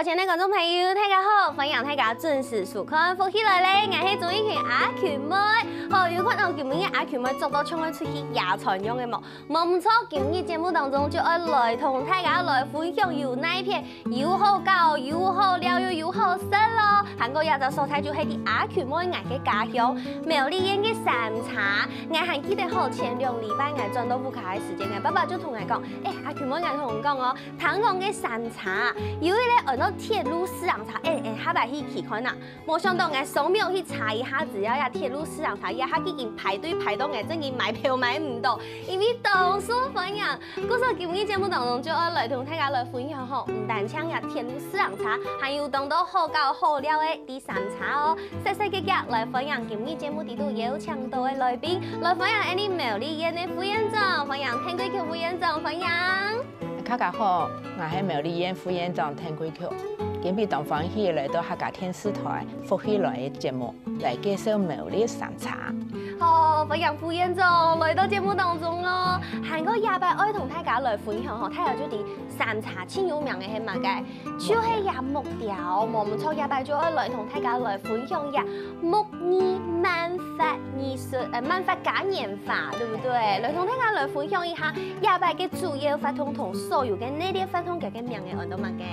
前的观众朋友，大家好，欢迎大家准时收看《福起来咧》，我是钟意群阿群妹。好，有看到今日阿群妹做到冲出去野餐用的无？唔错，今日节目当中就要来同大家来分享有哪一片又好搞又好料又好食咯。韩国也就所在就係啲阿群妹嗌嘅家鄉苗栗縣嘅山茶。我還記得好前2禮拜我轉到烏卡嘅時間，我爸爸就同我講，阿群妹我同我講哦，香港嘅山茶，由於咧按到鐵路市場茶，下擺去看啊，冇想到我掃描去查一下，只要呀鐵路市場茶，一下已經排隊排到我真係買票買唔到，因為到處分享。故所今日節目當中就要來同大家來分享吼，唔單搶呀鐵路市場茶，還有當到好搞好料嘅啲山茶哦。細細嘅嘅來分享今日節目地度邀請到嘅來賓，來分享啲苗栗縣嘅副縣長，分享田貴橋副縣長分享。大家好，我係苗栗縣副縣長田貴橋。今日東方喜來到客家電視台福起來嘅節目，來介紹苗栗山茶。好，分享副縣長來到節目當中咯。韓國也擺愛同大家來分享吼，睇下就啲山茶真有名嘅係乜嘅？就係也木雕，冇唔錯，也擺就愛來同大家來分享也木藝漫法藝術，漫法假演法，對不對？來同大家來分享一下也擺嘅主要法通同所有嘅呢啲法通嘅名嘅按到乜嘅？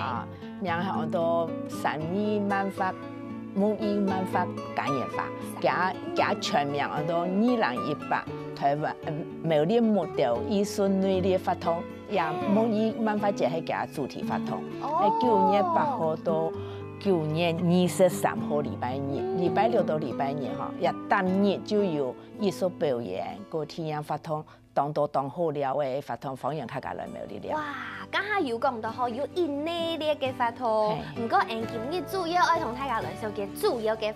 名係按到山藝漫法、木藝漫法假演法，加全名按到2018台灣苗栗木雕藝術內啲法通，也木藝漫法節係加主題法通，喺9月8號到9月23號禮拜日，禮拜6到禮拜日哈，也當日就有藝術表演，個體驗法通。當好料嘅法通，方言客家來苗栗了。哇，家下有講到好有印呢啲嘅法通，唔過今日主要愛同大家來說嘅主要嘅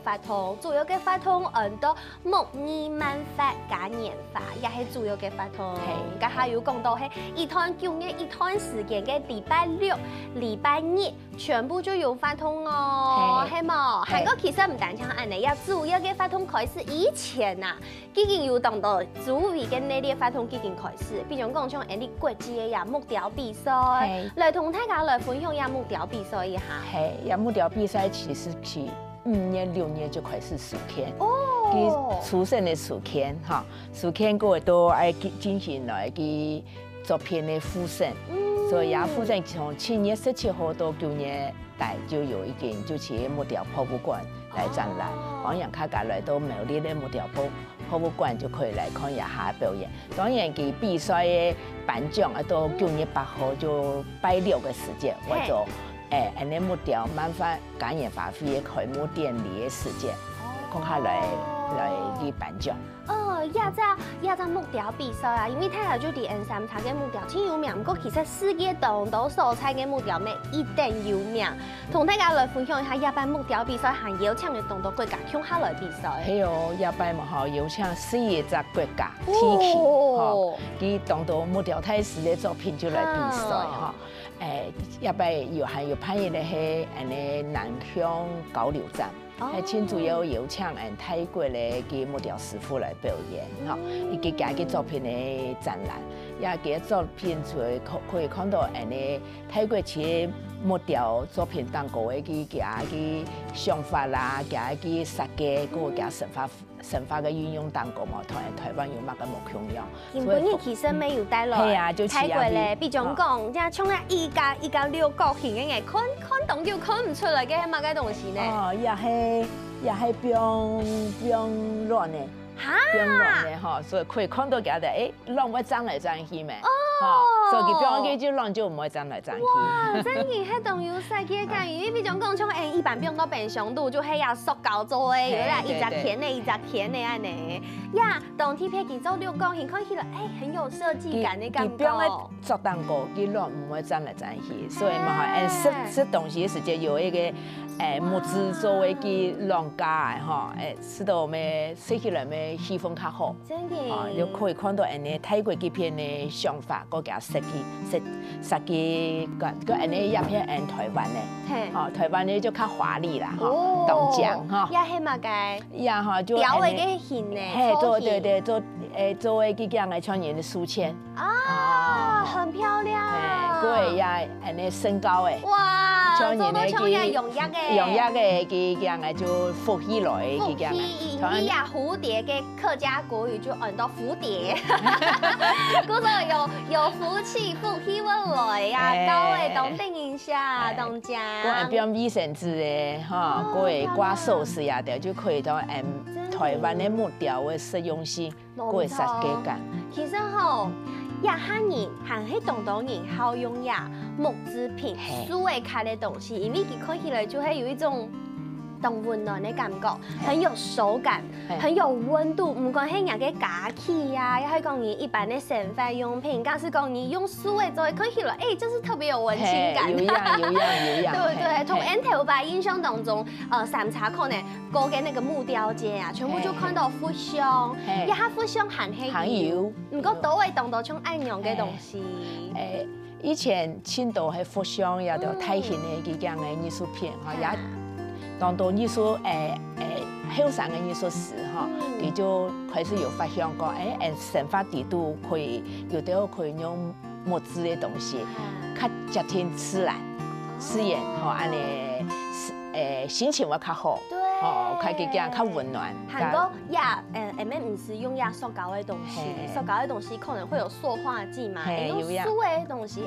法通按到木藝漫法假演法，也係主要嘅法通。家下有講到係一段9月一段時間嘅禮拜6、禮拜日，全部就有法通哦，係冇？韓國其實唔單止按呢，要主要嘅法通開始以前啊，已經有當到主位嘅呢啲法通。已經開始，比如講像啲國際嘅也木雕比賽，來同大家來分享也木雕比賽一下。係，也木雕比賽其實是5月、6月就開始實踐。哦，佢出生的時間哈，時間過都愛進行來佢作品的複審，所以也複審從7月17號到9月底就有一件就是木雕博物館來展覽，方洋客家來到苗栗的木雕博物館就可以來看一下表演。當然，佢比賽嘅頒獎啊，到9月8號就拜6嘅時間，或者呢木雕漫法假演法會嘅開幕典禮嘅時間，講下來去頒獎。哦，也在木雕比賽啊，因為睇下就啲山茶嘅木雕真有名，不過其實世界當到所採嘅木雕咩一定有名。同大家來分享一下，也擺木雕比賽還邀請嘅當到國家向下來比賽。係哦，也擺嘛好邀請4個國家提起，吼，佢當到木雕大師嘅作品就來比賽哈。也擺還有派嘅係南向交流站。係請主要邀請泰國嘅嘅木雕師傅來表演，嚇，伊嘅家嘅作品嘅展覽，也嘅作品就可以看到泰國嘅木雕作品當中嘅佢家嘅想法啦，家嘅設計，嗰個家神法嘅運用當中嘛，同台灣有乜嘅木匠樣。原本你其實沒有帶來泰國咧，比如講，即係從啊一家六角形嘅看動就看唔出來嘅係乜嘅東西呢？哦，也係不用亂嘅，不用亂嘅哈，所以可以看到佢哋亂會轉來轉去咩？所以佢不用佢就亂就唔會轉來轉去。哇，真係喺動有曬嘅感覺，比如講像一般不用到平常度就係呀塑膠做嘅，有啦一隻甜嘅安尼。呀，當天片佢做六角形，看起來很有設計感嘅感覺。佢不用喺做蛋糕，佢亂唔會轉來轉去，所以嘛哈，食東西嘅時間有一個木質作為佢亂加嘅哈，使到我們食起來咪氣氛較好。真嘅，就可以看到泰國嗰片嘅想法，嗰家設計個一片台灣嘅，台灣咧就較華麗啦，動匠哈，也係嘛嘅，也哈就雕嘅嘅形咧，對，做嘅幾樣嘅穿越嘅書籤啊，很漂亮，對也身高誒，哇！像做到像呀用药嘅嘅样嘅就福起來嘅樣嘅。以呀蝴蝶嘅客家國語就很多蝴蝶，嗰種有福氣福氣會來呀，高嘅當定一下當家。我係變衛生紙嘅哈，嗰個掛壽司呀的就可以當台灣嘅木雕嘅實用性，嗰個設計感。其實吼。呀，漢人還係當當人好用呀木製品、樹嘅開嘅東西，因為佢看起來就係有一種當溫暖嘅感覺，很有手感，很有溫度。唔管係人嘅家器呀，又係講你一般嘅生活用品，假使講你用樹嘅做，看起來就是特別有溫馨感。有樣。對對，從俺頭擺印象當中，三茶可能過嘅那個木雕街啊，全部就看到福香，一下福香含有，唔過都會當到像愛用嘅東西。以前青島係福香有條太興嘅幾樣嘅藝術片，也當到藝術後生嘅藝術師佢就開始有發現講，生活地都可以有啲可以用木質嘅東西，較接近自然。安尼心情會較好，較幾樣較溫暖。韓國呀，唔是用呀塑膠的東西，塑膠的東西可能會有塑化劑嘛，用樹的東西，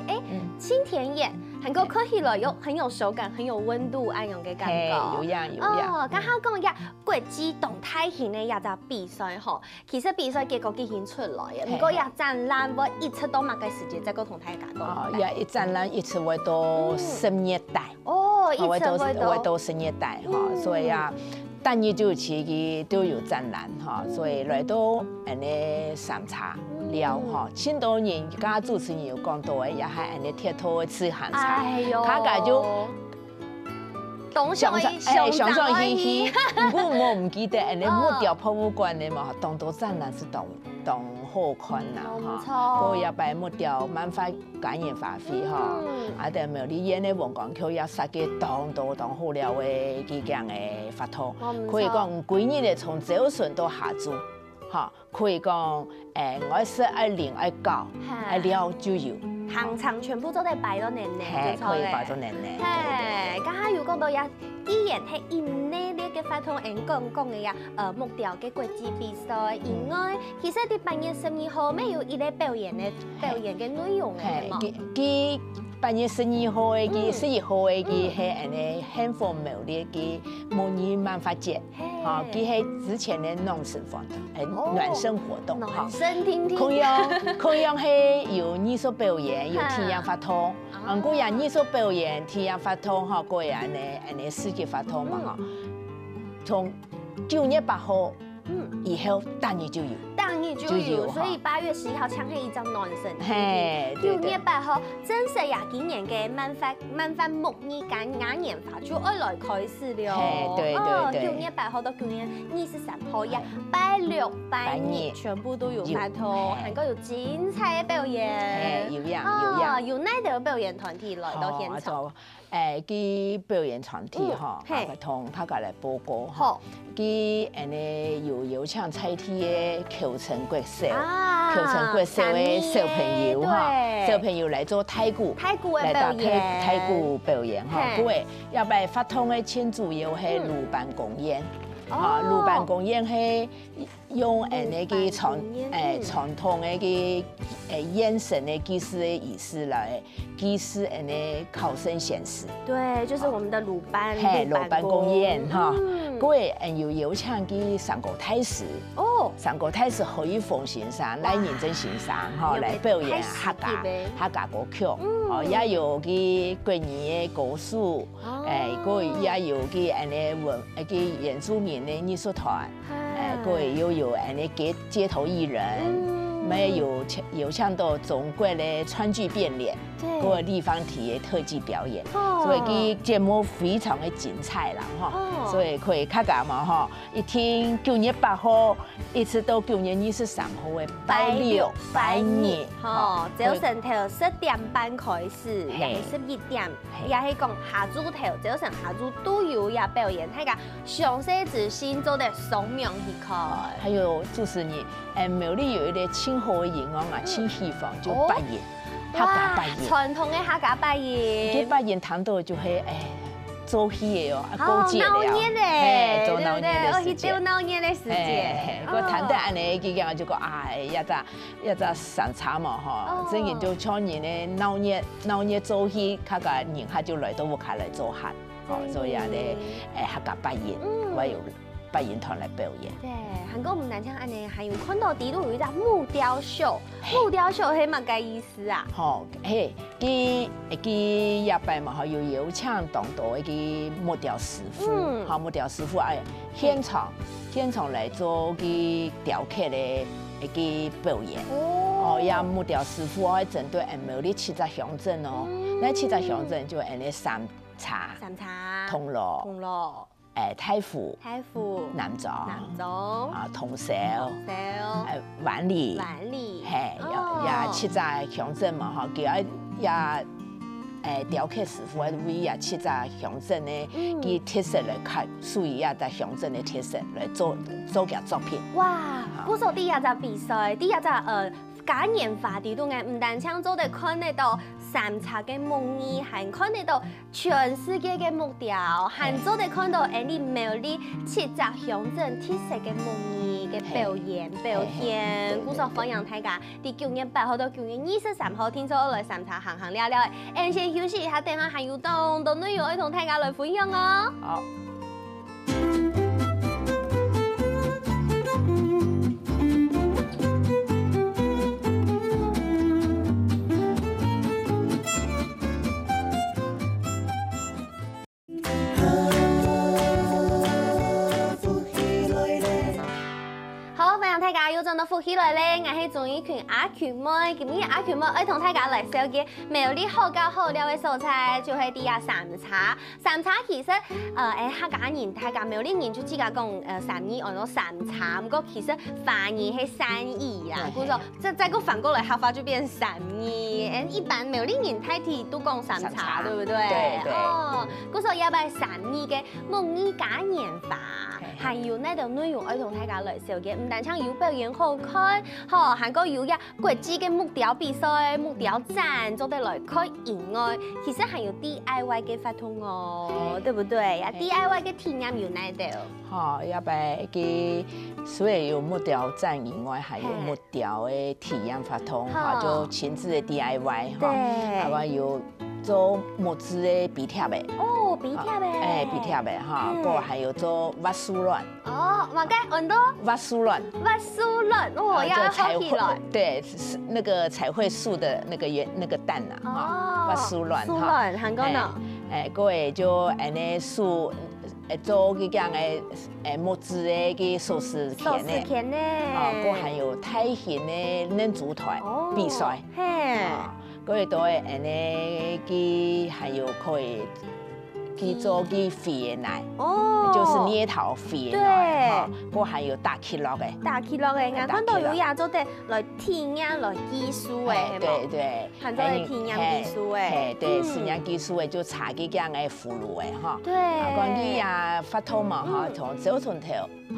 輕田野，韓國看起來有很有手感，很有溫度，安樣嘅感覺。有樣。哦，剛剛講呀，國際動態型嘅呀隻比賽吼，其實比賽結果已經出來嘅，不過呀展覽我一直到乜嘅時間再講同大家講。呀，一展覽一直會到12代。哦，一直會到12代所以啊，單日就期佢都有展覽所以來到安尼三茶了青島人家主持人有講到嘅，也係安尼鐵佗嘅吃鹹茶，佢家就上去，不過我唔記得安尼木雕博物館嘅嘛，當到展覽是當好看啦嗰個也擺木雕漫發感染發揮但係你演嘅黃光橋也設計當好了嘅幾樣嘅法圖，可以講幾年嚟從早晨到下晝，可以講我識0愛9愛了就有。行程全部都係擺到年年，可以擺到年年。係，家下又講到呀，依然係因呢啲嘅法通，講嘅呀，木雕嘅國際比賽以外，其實啲8月12號咩有一個表演嘅內容嘅嘛。佢8月12號嘅，佢11號嘅，佢係安尼很豐富嘅嘅模擬漫發節，佢係之前嘅暖身活動，暖身聽聽。佢樣係有藝術表演，有天然法通，嗰樣藝術表演、天然法通嗰樣安尼世界法通嘛從9月8號以後當日就有。所以8月11號搶起一張暖身。9月8號正式呀，今年嘅漫發木藝感雅年法就要來開始了。對。9月8號到9月23號呀，拜6、拜日全部都有發通，韓國有精彩嘅表演。有哪啲表演團體來到現場？佢表演團體同大家來報告佢有請採體嘅裘陳國秀嘅小朋友來做太鼓嘅表演各位要擺發通嘅慶祝又係魯班公演，魯班公演係用那個傳統嘅眼神嘅祭祀嘅儀式來祭祀那考生顯示。對，就是我們的魯班公演各位有請佢上國太師上國太師何玉鳳先生來認真欣賞來表演客家歌曲，也有佢桂林嘅歌手，也有佢原住民嘅藝術團，又有街頭藝人。有唱到中國的川劇變臉，嗰個地方體嘅特技表演，所以佢節目非常的精彩啦，所以可以客家嘛，一聽9月8號一直到9月23號嘅拜6、拜日，早晨頭10點半開始，也係11點，也係講下晝頭，早晨下晝都有呀表演，睇下詳細資訊做得掃描去看。還有就是你苗栗有一個清河嘅銀行啊，清溪坊就8月。客家拜宴，传统的客家拜宴。这拜宴谈到就系做戏的哦，过节闹了，热嘞，做闹热的时去间丢。闹热的时间。我谈到安尼，佢讲就讲一只上茶嘛吼，真然就像人的闹热做戏，客家人客就来到屋企来做客，哦，所以咧客家拜宴，我有拜宴团来表演。对，韩国唔单像安尼，还有看到底都有一只木雕秀，木雕秀係乜嘅意思啊？吼，佢也拜嘛，吼有邀請當地嘅木雕師傅，吼木雕師傅現場來做佢雕刻嘅一個表演。哦，也木雕師傅可以針對某啲七個鄉鎮哦，那七個鄉鎮就安尼三茶、銅鑼。太府、南莊、銅蛇、萬里，嘿，也七個鄉鎮嘛，吼，佢也雕刻師傅為也七個鄉鎮嘅佢特色來看，屬於也在鄉鎮嘅特色來做嘅作品。哇！嗰時候第一隻比賽，第一隻嘉年華啲都係唔單唱做得看得到三茶嘅木藝，還看得到全世界嘅木雕，還做得看到你苗栗七隻鄉鎮特色嘅木藝嘅表現。嗰時候分享大家，第9月8號到9月23號，聽說來三茶行聊聊。先休息一下，等下還有當內容要同大家來分享哦。好。大家又轉到福起來咧，我係鍾意群阿權妹，今日阿權妹愛同大家來紹介苗栗好搞好料嘅素菜，就係啲三茶。三茶其實客家人、大家苗栗人就自家講三義按到三茶，不過其實反而係三義啦。故說再個反過來，客話就變三義。一般苗栗人太體都講三茶，對不對？對。哦，故說要擺三義嘅木藝嘉年華，還有呢度內容愛同大家來紹介，唔單唱有表演好看，嗬，還個有國際嘅木雕比賽、木雕展做得來看以外，其實還有 DIY 嘅活動哦，對不對？啊 ，DIY 嘅體驗有哪度？好，要擺嘅除了有木雕展以外，還有木雕嘅體驗活動，哈，就親自嘅 DIY，哈，還有有做木質嘅筆貼嘅。哦，筆貼嘅。筆貼嘅哈，個還有做挖書卵。哦，乜嘅？很多。挖書卵，哦，要好起來。對，是那個彩繪樹的那個蛋啊，哈，挖書卵哈。書卵，韓國呢？個個就安尼樹，做佢講嘅木質嘅個壽司片咧，個還有大型嘅嫩豬腿比賽，個個都係安尼，佢還有可以。去做去肥的奶，就是捏頭肥的奶，個還有大起落嘅，我看到有也做得來體驗來技術嘅，對，還做來體驗技術嘅，對，體驗技術嘅就茶幾樣嘅葫蘆嘅哈，對，關於也發通嘛哈，從早晨頭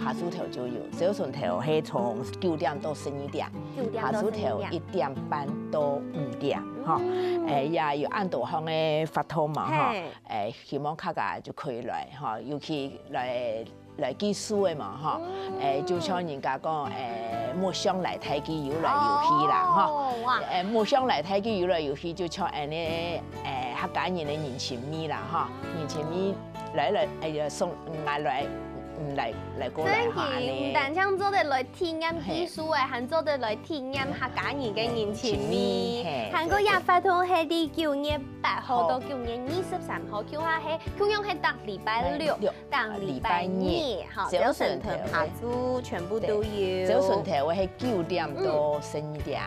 下晝頭就有，早晨頭係從9點到12點，下晝頭1點半到5點，哈，也有按導向嘅發通嘛哈，希望客家就可以來哈，尤其來技術嘅嘛哈，就像人家講木箱來睇嘅遊樂遊戲啦哈，木箱來睇嘅遊樂遊戲就像呢客家人嘅人情味啦哈，人情味來送來過來哈，唔但唱做得來體驗技術嘅，還做得來體驗客家人嘅人情味。韓國也發通係啲9月8號到9月23號，叫下係，同樣係當禮拜6、當禮拜日，早晨頭下晝全部都有。早晨頭係9點到12點，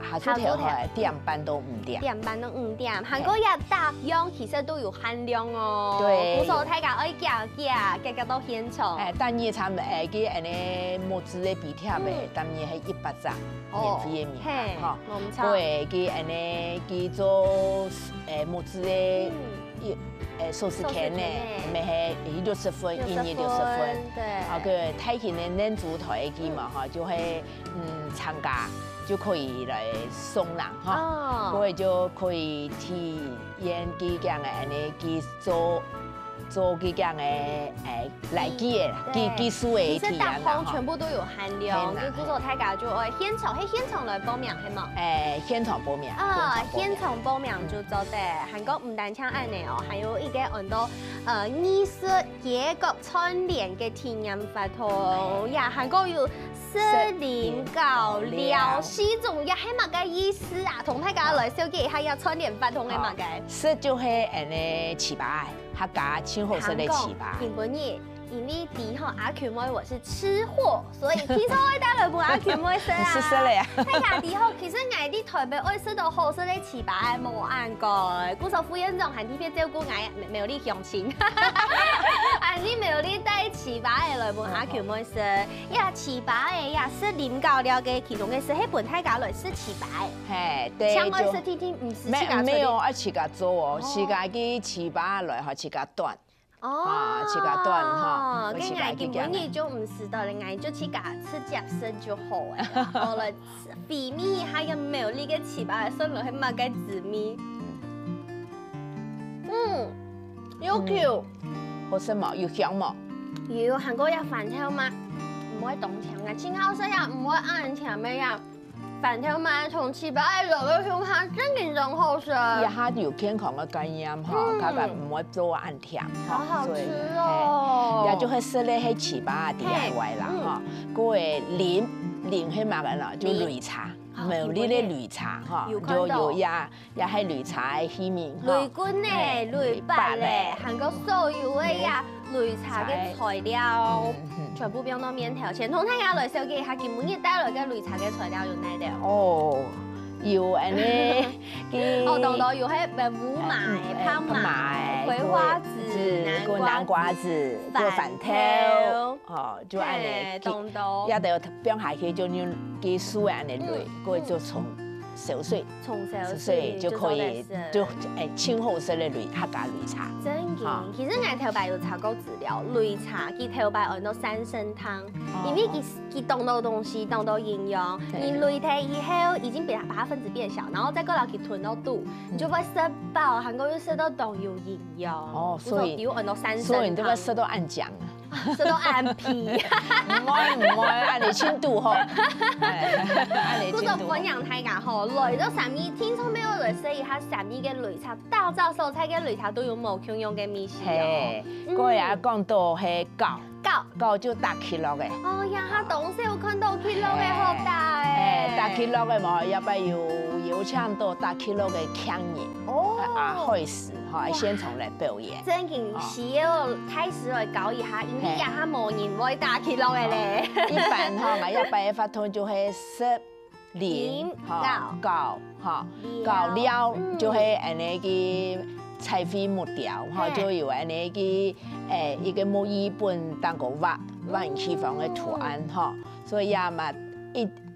下晝頭係1點半到5點。1點半到5點，韓國也大樣其實都有限量哦。對。故所大家可以夾到現場。但夜餐嘅安尼木質嘅筆貼嘅，但夜係100隻免費嘅名額，哈。個嘅安尼叫做木質嘅壽司片咧，咪係60分，160分。對。好个泰拳的男足台机嘛哈，就会参加就可以来送人哈，各位就可以体验几样的安尼去做几样的来机的技术的体验啦。其实大方全部都有含量，跟鼓手大家就现场来报名系嘛？现场报名现场报名就做得。韩国唔单唱安尼哦，还有一个很多艺术结构串联嘅体验法图呀，韩国有森林搞聊西种也系乜嘅意思啊？同大家来小解一下呀，串联法图嘅乜嘅？是就系安尼糍粑，客家青红色的糍粑。日本人。因为第一阿 Q 妹我是吃货，所以听说会带来部阿 Q 妹食啊。是的呀。睇下第二，其实我哋台北爱食到好食的糍粑冇按过，鼓手副院长还特别照顾我没有你乡亲，还是没有你带糍粑的来部阿 Q 妹食。呀，糍粑的呀是临搞了嘅其中嘅是喺本太家来是糍粑。嘿，对。像我是天天唔是自家没有啊，自家做哦，自家嘅糍粑来和自家端。哦，自家端哈，跟爱根本你就唔知道了，爱就自家吃夹生就好哎。好了，比米还有没有那个糍粑送落去买个紫米？有 Q， 好食冇？有香冇？有韩国有饭条吗？唔会动墙啊，青好食呀，唔会按墙咩呀？饭条嘛，从糍粑落去香下，真正好食。也哈有健康的概念哈，佢个唔会做暗甜，好好吃哦。也就去食咧喺糍粑 DIY 啦哈，嗰个淋喺乜嘅啦，就擂茶，冇呢啲擂茶哈，就有也喺擂茶嘅起面。擂棍咧，擂白咧，韓國所有嘅呀擂茶嘅材料，全部變到面條前。同大家來小記下，基本日帶來嘅擂茶嘅材料有哪啲？哦，有安尼，哦，當當有喺烏麥、泡麥、葵花籽、南瓜子、飯條，哦，就安尼，當當，也得變下去就用技術安尼擂，嗰就從小水，從小水就可以就清好食嘅擂客家擂茶。真嘅，其實我頭擺有查過資料，擂茶佢頭擺按到3升湯，因為佢凍到東西凍到營養，你擂開以後已經把它分子變小，然後再過來佢吞到肚，你就會食飽，韓國又食到凍有營養。哦，所以要按到3升湯。所以你都要食到按醬。食到眼皮，唔會，按你輕度吼，嗰度分享大家吼，來到三米，聽說沒有來試一下三米嘅擂茶，大灶蔬菜嘅擂茶都有冇共用嘅秘辛哦。嗰日講到係糕就10 kg 嘅。哦呀，下東西有看到 kg 嘅好大誒。10 kg 嘅嘛，要不有請到10 kg 嘅腔人，會師嚇現場來表演。真件事要開始來搞一下，因為也係冇人會10 kg 嘅咧。一般嚇，我一般嘅法通就係食鹽糕料，就係安尼嘅彩繪木雕，嚇就有安尼嘅一個墨爾本當個畫起房嘅圖案嚇，所以也嘛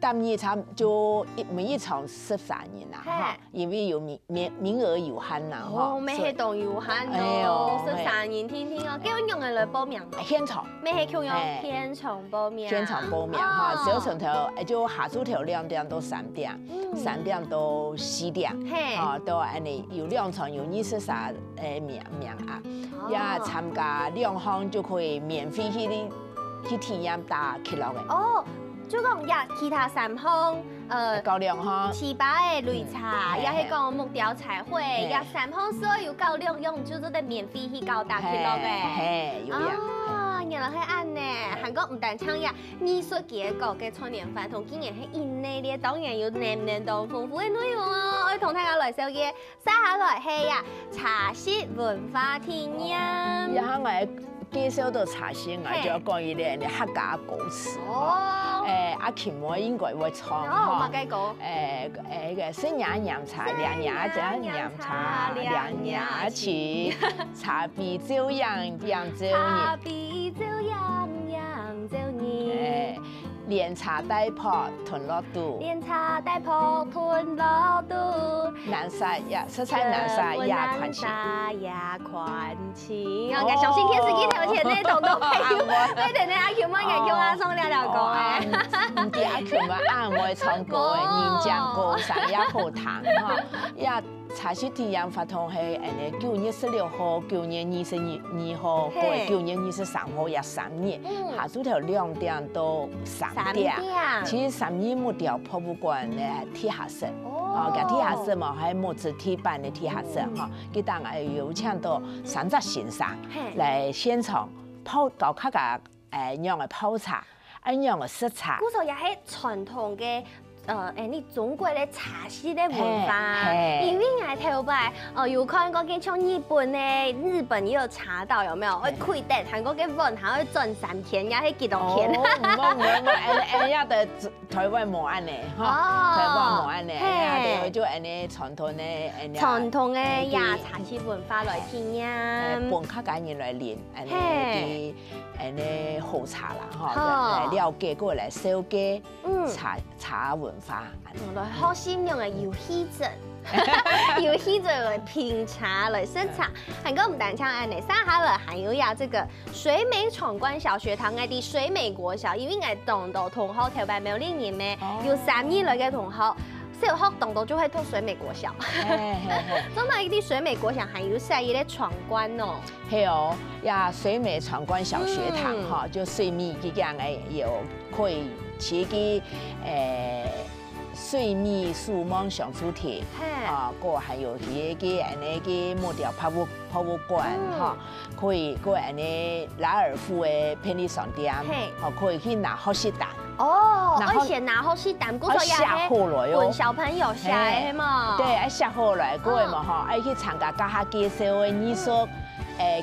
當一場就每一場13人啦，哈，因為有名額有限啦，哈。哦，咩係當有限咯，13人天天哦，幾樣用嘅來報名？現場。咩係用現場報名？現場報名哈，早上頭就下晝頭2點到3點，3點到4點，哦，都安尼有2場有23名額，也參加2項就可以免費去體驗10 kg 嘅。哦。就講呀，其他3項，高2項，糍粑的擂茶，也係講木雕彩繪，也3項所有高2項就做得免費去搞10 kg嘅。嘿，有呀。啊，原來係咁呢，韓國唔但唱呀，藝術結構嘅串聯法同竟然係因內咧，當然有年度豐富嘅內容哦。我同大家來小嘅，接下來係呀，茶室文化體驗。然後我介紹到茶室，我就要講一啲客家歌詞。哦。阿琴我應該會唱哈。乜嘅歌？個新娘釀茶，娘娘正釀茶，娘娘去，茶比酒釀釀酒人。茶比酒釀釀酒人。连茶带泡吞落肚，连茶带泡吞落肚，南沙呀，色彩南沙呀款情，呀款情。我相信天时地利天呢，同都朋友，你哋呢阿喬媽嘅叫阿松聊聊歌嘅，唔啲阿喬媽阿唔會唱歌嘅，人將歌聲也好聽哈，也。茶室體驗發通係9月16號、9月22號、9月23號也3日，下晝頭2點到3點。其實3日目標博物館嘅地下室，哦，個地下室嘛係木質鐵板嘅地下室哈，佢當然有請到3隻先生來現場泡搞客家樣嘅泡茶，一樣嘅色茶。嗰時候也係傳統嘅。你中國的茶室的文化，因為我頭擺有看過嘅像日本咧，日本也有茶道有沒有？會開店，韓國嘅文還會轉3天，也係幾多天？唔，也對台灣冇安尼，哈，台灣冇安尼，也對就安尼傳統的，傳統的呀茶室文化來體驗，本客家人來練，安尼好茶啦，哈，來了解過來了解茶文化。來好心用嘅遊戲陣，遊戲陣來品茶來試茶，韓國唔單唱安尼，上下來還有呀這個水美闖關小學堂，我哋水美國小，因為我當到同學頭擺沒有2年咩，有3年來嘅同學。小學當到就會讀水美國小，咁啊！呢啲水美國小還有細嘅闖關哦。係哦，呀水美闖關小學堂哈，就水美嘅樣嘅有可以去嘅水美樹夢上主題，啊，個還有佢嘅安尼嘅木雕博物館哈，可以個安尼拉爾夫嘅便利商店，哦，可以去拿學習單。哦，而且拿好是膽固醇也係本小朋友寫嘅嘛。對，愛寫好來過嘅嘛吼，愛去參加家下介紹嘅藝術，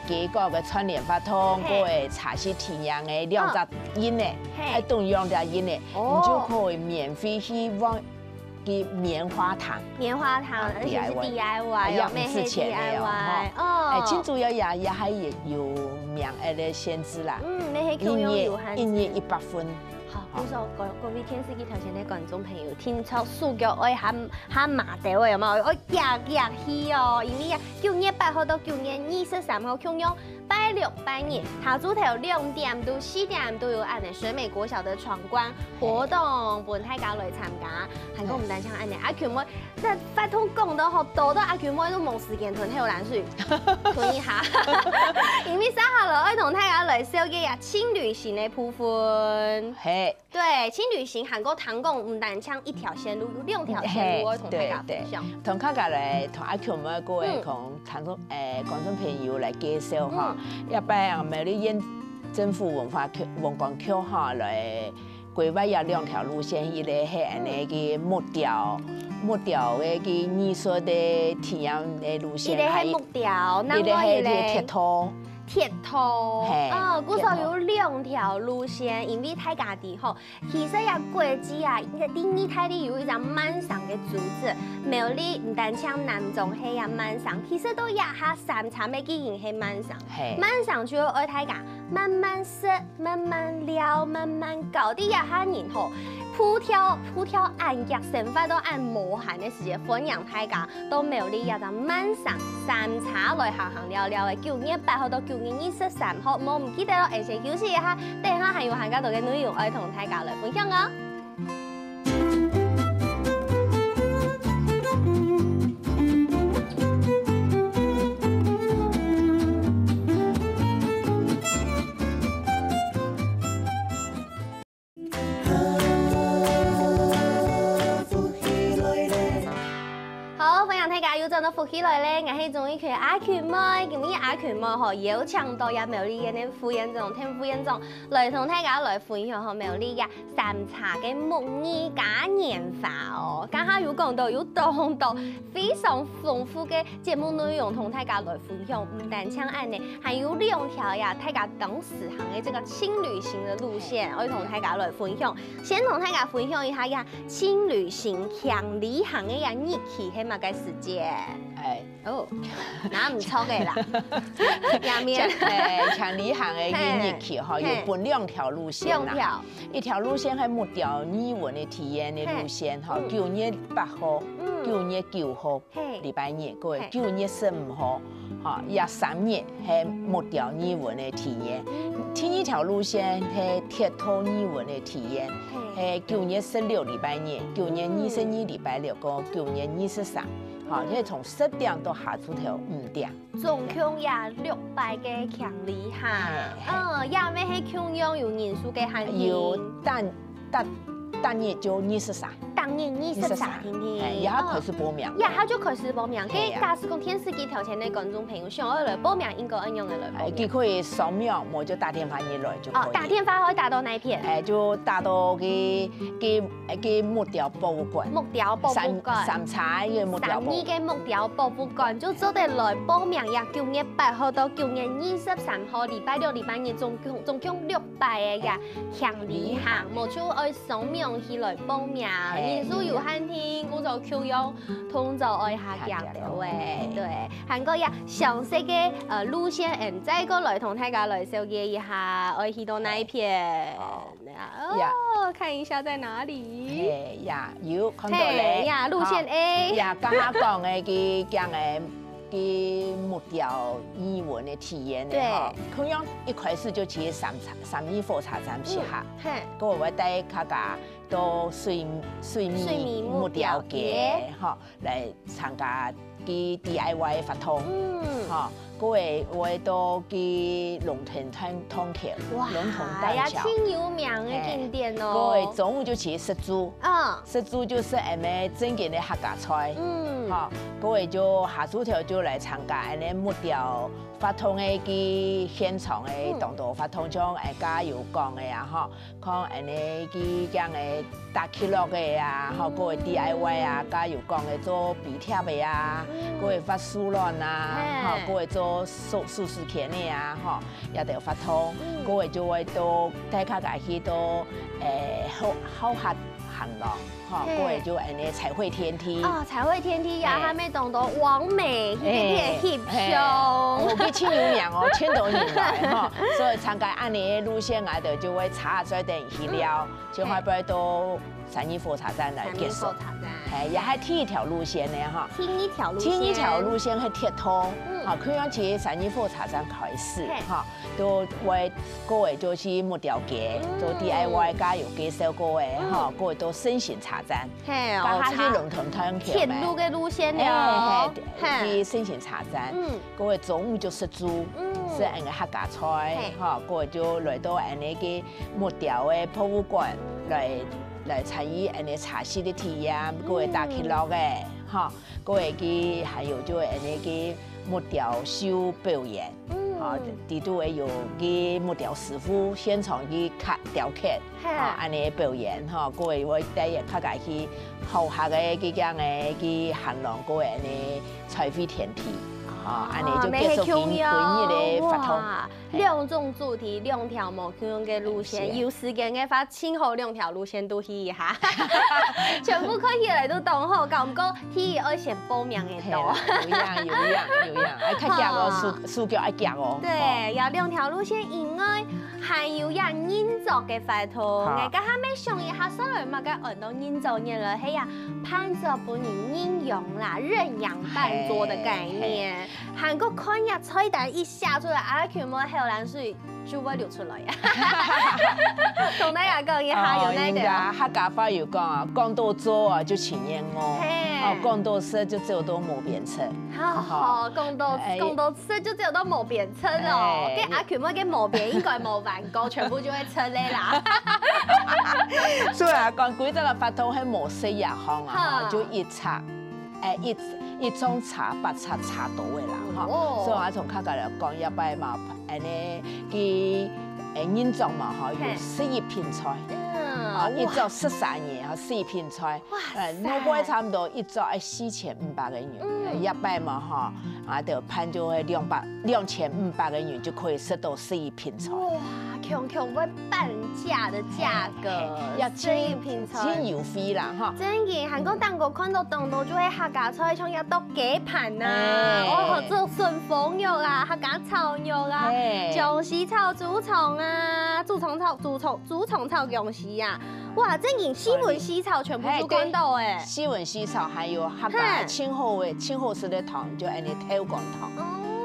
幾個嘅串聯發通，個嘅茶室體驗嘅2隻音嘅，愛動2隻音嘅，你就可以免費去往嘅棉花糖。棉花糖，而且是 DIY，有咩係 DIY？哦，最主要也係有名嘅限制啦，咩係 Q 用1日100分。好，各位電視機頭前的觀眾朋友，聽出數據愛下麻掉嘅有冇？我日去哦，因為9月8號到9月23號共用拜6拜日，下晝頭2點到4點都有按嘅水美國小的闖關活動，本大家來參加。韓國唔單唱按嘅阿喬妹，即係發通講到好多到阿喬妹都冇時間囤，喺度懶水囤一下，因為三下來愛同大家來小嘅呀輕旅行的部分。對，輕旅行韓國談講唔單唱1條線路，有2條線路，我同大家分享。同大家來同阿喬妹各位同觀眾朋友來介紹哈，一般苗栗縣政府文化館區哈來規劃有2條路線，一個係安尼個木雕嘅個藝術的體驗的路線，一個係木雕，一個係鐵塔。鐵塔，嗰時候有2條路線，因為大家啲吼，其實也過節啊，第二太裡有一張漫賞嘅組織，苗栗唔單唱南中係呀漫賞，其實都也下3場嘅經營係漫賞，漫賞就愛大家慢慢食、慢慢聊、慢慢搞啲呀下然後。鋪條按腳成塊都按無限嘅時間分享大家，到苗栗也就漫賞3場來行聊聊嘅9月8號到9月23號，我唔記得咯，而且休息一下，等下還有韓家度嘅內容愛同大家來分享哦。真到福起來咧，我係終於佢阿權妹，今日阿權妹嗬邀請到苗栗嘅呢副院長、聽副院長來同大家來分享苗栗嘅3茶嘅木藝嘉年華哦。剛剛有講到有當到非常豐富嘅節目內容同大家來分享，唔單唱按呢，還有2條呀，大家當時行嘅這個輕旅行嘅路線，我要同大家來分享。先同大家分享一下呀，輕旅行強旅行嘅呀日期係乜嘅時間？哎，哦，那唔错嘅啦，下面像里行的日期哈，有分2条路线啦。一条路线係木雕語文的體驗的路線哈，9月8號、9月9號禮拜日，各位9月15號，哈，23日係木雕語文的體驗。第2條路線係鐵道語文的體驗，係9月16禮拜日、9月22禮拜六個9月23。好，即係從10點到下晝頭5點，總共也600個強里哈，也咩係共用有人數嘅限定，有單日就23，當日23天，然後開始報名，然後就開始報名。嘅假使講電視機頭前嘅觀眾朋友想要來報名，應該按樣嘅來報名。佢可以掃描，我就打電話入來就可以。哦，打電話可以打到哪一片？就打到嘅木雕博物館。木雕博物館。三彩嘅木雕。3嘅木雕博物館就做得來報名呀！9月8號到9月23號，禮拜六、禮拜日總共600個呀，強里行，冇就愛掃描起來報名。人數有限添，我就 Q 用通就愛下降了喂，對，韓國呀詳細嘅路線，再過來同大家來紹介一下，愛去到哪一片？哦，看一下在哪裡？有看到咧，路線 A， 剛剛講嘅嘅木雕語文的體驗咧，哈，佢樣一開始就去三義火車站去下，嗰我帶大家到水面木雕節，哈，來參加啲 DIY 活動，哈，嗰我到啲龍騰通橋，龍騰大橋，挺有名嘅景點哦。嗰中午就去食豬，食豬就是誒咩正經嘅客家菜。哈，各位就下晝頭就來參加安尼木雕發通嘅啲現場嘅當道發通，將加油講嘅啊，哈，看安尼啲咁嘅搭起落嘅啊，哈，各位 DIY 啊，加油講嘅做鼻貼嘅啊，各位發蘇亂啊，哈，各位做素食鉗嘅啊，哈，也都發通，各位就會到大家去到好客行廊。哈，各位就安尼彩繪天梯哦，彩繪天梯呀，還沒當到完美一片翕相，我去千有名哦，千多年來哈，所以參加安尼路線我哋就會查再等去了，就快不到3義火車站來結束。也係第1條路線呢哈，第1條路線係鐵道，哈，佢樣去3義火車站開始，哈，都為各位就去木雕節，做 DIY 加油介紹各位，哈，各位到新城車站，剛開始龍騰通橋鐵路嘅路線了，去新城車站，各位中午就食豬，食安個客家菜，哈，各位就來到安尼個木雕嘅博物館來參與安尼茶室的體驗，各位打起落嘅，哈，各位佢還有就安尼個木雕秀表演，哈，地都會有個木雕師傅現場去雕刻，哈，安尼表演，哈，各位我第日大家去後下嘅幾間嘅去行廊，各位安尼彩繪天梯。安尼就結束今日嘅活動。2種主題，2條無共用嘅路線，有時間嘅話，請好2條路線都去一下，全部可以來都當好，咁過去要先報名嘅多。有樣，愛較夾哦，數腳愛夾哦。對，要2條路線以外，還有呀人造嘅活動，我家下面想一下，所來嘛個按到人造嘢來，係呀，伴奏本人應用啦，認養伴奏的概念。韓國看日菜單一下出來，阿全部後欄水就會流出來呀！同大家講一下有哪啲？客家話有講啊，講到做啊就前言哦，講到食就只有到無邊出。好，講到食就只有到無邊出哦。跟阿全部嘅無邊應該冇玩過，全部就會出嚟啦。所以啊，講幾隻嘅法通係無食藥行啊，就一茶，一種茶白茶茶到嘅啦，哈，所以我從客家嚟講，一擺嘛，安尼佢人造嘛，哈，有11片菜，啊，一桌13年，哈，11片菜，我估差唔多一桌係4500個元，一擺嘛，哈，啊，就盤就係2500個元就可以食到11片菜。强强会半价的价格，要真平常。真邮费啦哈。真嘅，韩国蛋糕看到当道就会客家菜，像要到鸡盘啊，哦，做顺风肉啊，客家炒肉啊，芎实炒竹虫啊，竹虫炒芎实啊，哇，真嘅西文西炒全部都看到诶。西文西炒还有客家清后式的汤，就安尼挑光汤。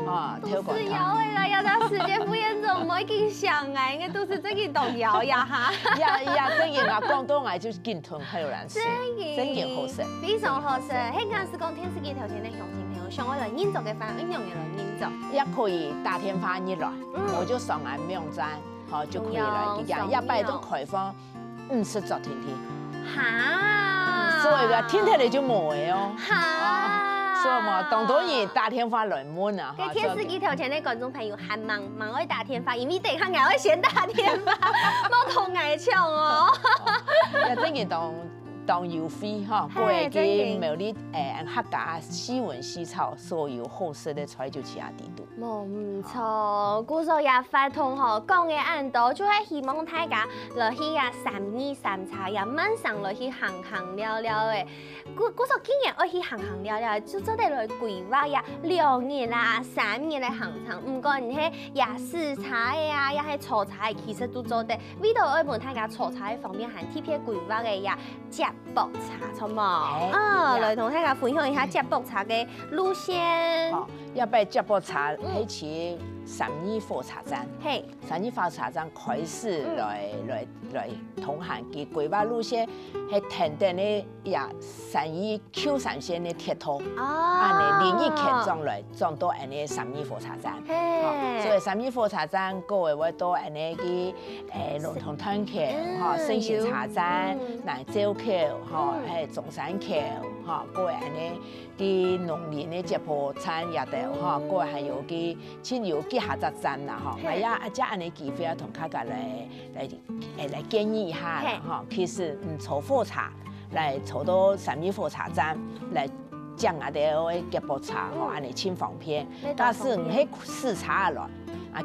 啊，都是摇的啦，要到时间副院长唔已经想啊，应该都是这个动摇呀哈。呀，这个啊，广东话就是紧吞还有难食，真好食，非常好食。迄个是讲天时地条件的详情条，上我来研究嘅饭，应用嘅来研究。也可以大天发日来，我就上岸用餐，好就可以了。一拜都开放50桌天天。哈，所以个天天你就冇嘅哦。哈。所以嘛，当多人大天发来满啊！给天时地条件的观众朋友还忙爱大天发，因为等下我会先大天发，冇同爱抢哦。也等于当邮费哈，过去苗栗客家西文西炒所有好食的菜就吃下地度。冇唔错，故说也发通吼，讲嘅按道就系希望大家落去呀3茶也晚上落去行了的。故说今日我去行了，就做得来规划呀2日啦、3日的行程。唔过你迄也4茶的呀，也系炒茶的，其实都做得。为到爱问大家炒茶的方面，还特别规划嘅呀接驳茶，错冇？来同大家分享一下接驳茶嘅路线。要拜接驳茶，喺起32火车站。嘿，32火车站开始来同行嘅规划路线，系停等咧也32 Q3线的铁路，安尼连一客撞到安尼32火车站。所以32火车站各位会到安尼嘅龙塘滩桥、圣贤茶站、南洲桥、中山桥、各位安尼嘅农林的接驳站也得。各位还有个亲友几下站站啦，这安尼机会啊，同大家来建议一下啦，其实坐火车来坐到32火车站来讲啊的接驳茶安尼真方便。但是迄4茶来。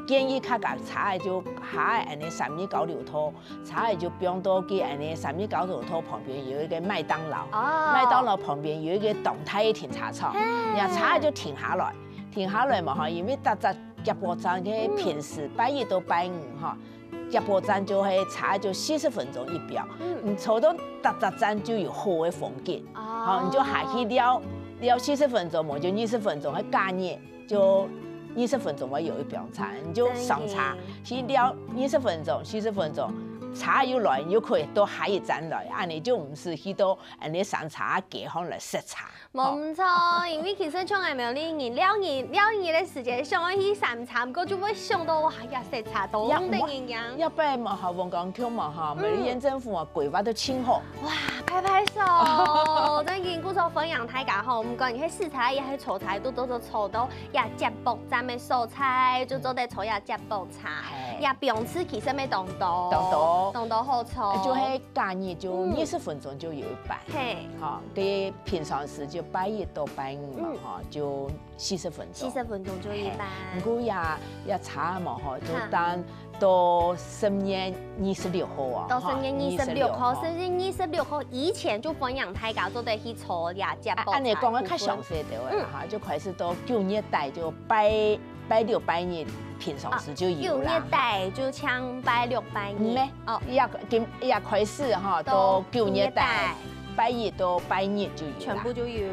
建议客家茶就下安尼32交流道，茶就不用到去安尼32交流道旁边有一个麦当劳，麦当劳旁边有一个动态的停车场，然后茶就停下来嘛哈，因为搭接驳站嘅平时拜1到拜5哈，接驳站就係茶就40分钟一表，你坐到搭站就有好的风景，好你就下去了40分钟嘛，就20分钟，喺加热就。20分钟我有一表茶，你就上茶，去了20分钟、40分钟，茶又来，又可以到下一站来，安尼就唔是去到安尼上茶街巷来食茶。冇错，因为其实像系苗栗人2年的时间，想去3茶，不过就会想到哇呀食茶多的营养。要不然嘛哈，王港区嘛哈，苗栗县政府啊规划都清好。哇，拍手！真见故说分享大家吼，唔管你去4茶也去炒茶，都炒到也接驳站的蔬菜，就做得炒也接驳茶，也不用吃其实咩动多好炒。就喺假日就20分钟就有一班。嘿，好，对平常时就拜1到拜5嘛哈，就40分钟。40分钟就一班。不过也茶嘛哈，就当到10月26号啊。到10月26号，10月26号以前就分享大家做得去炒也接驳。按你讲得较详细的哈，就开始到9月底就拜6拜日。平常时就有啦。9月底就抢拜6拜日。哦，也开始哈，到9月底拜1到拜日就有啦。全部就有。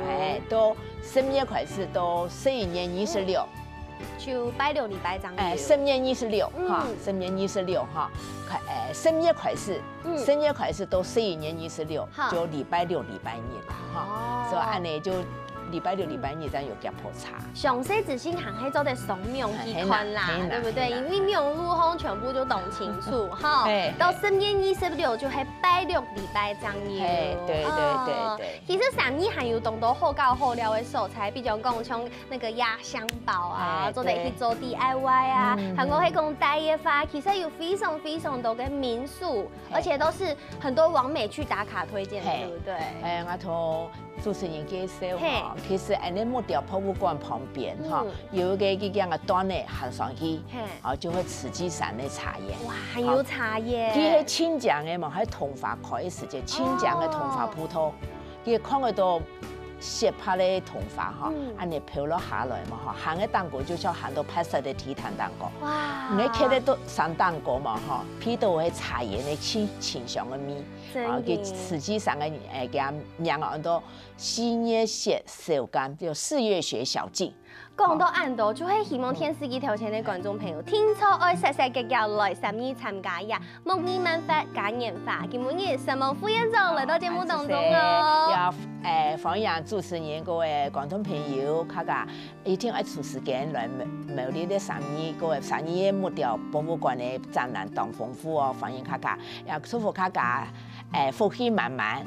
到10月开始到11月26。就拜6礼拜张。10月26哈，10月26哈，10月开始，10月开始到11月26就礼拜6礼拜日哈，所以按呢就。礼拜6、礼拜日咱有接驳茶。详细仔细看，迄做的松苗去看啦，对不对？因为苗路吼全部就懂清楚哈。到10月26就系拜6礼拜张日。对。其实3日还有当多好搞好料的素材，比如讲像那个压箱宝啊，做得去做 DIY 啊，还有迄种带叶花，其实有非常多的民宿，而且都是很多网美去打卡推荐的，对不对？我从主持人介绍哈，其实安尼木雕博物馆旁边哈，有一个这样的端呢行上去，啊就会慈济山的茶叶。哇，还有茶叶。佢係清江的嘛，係桐花開始嘅清江嘅桐花葡萄，佢看得到斜拍的桐花哈，安尼飄落下來嘛哈，行嘅蛋糕就叫行到拍攝的鐵壇蛋糕。哇！你睇得到上蛋糕嘛哈，披到係茶葉的清香嘅味，啊，佢慈濟上嘅佢讓很多細葉學手感，叫四葉學小徑。講到安度，就係希望電視機頭前嘅觀眾朋友，聽錯愛細細嘅腳來參與參加呀！木藝文化嘉年華，今日神農副院長嚟到節目當中哦。要歡迎主持人各位觀眾朋友，大家一定要出時間來苗栗的各位3月木雕博物館的展覽當豐富哦，歡迎大家，也祝福大家福氣滿滿，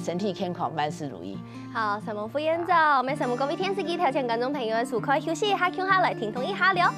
身體健康，萬事如意。好，神農副院長，我們神農各位電視機頭前觀眾朋友，可以休息一下，休下來聽同一下了。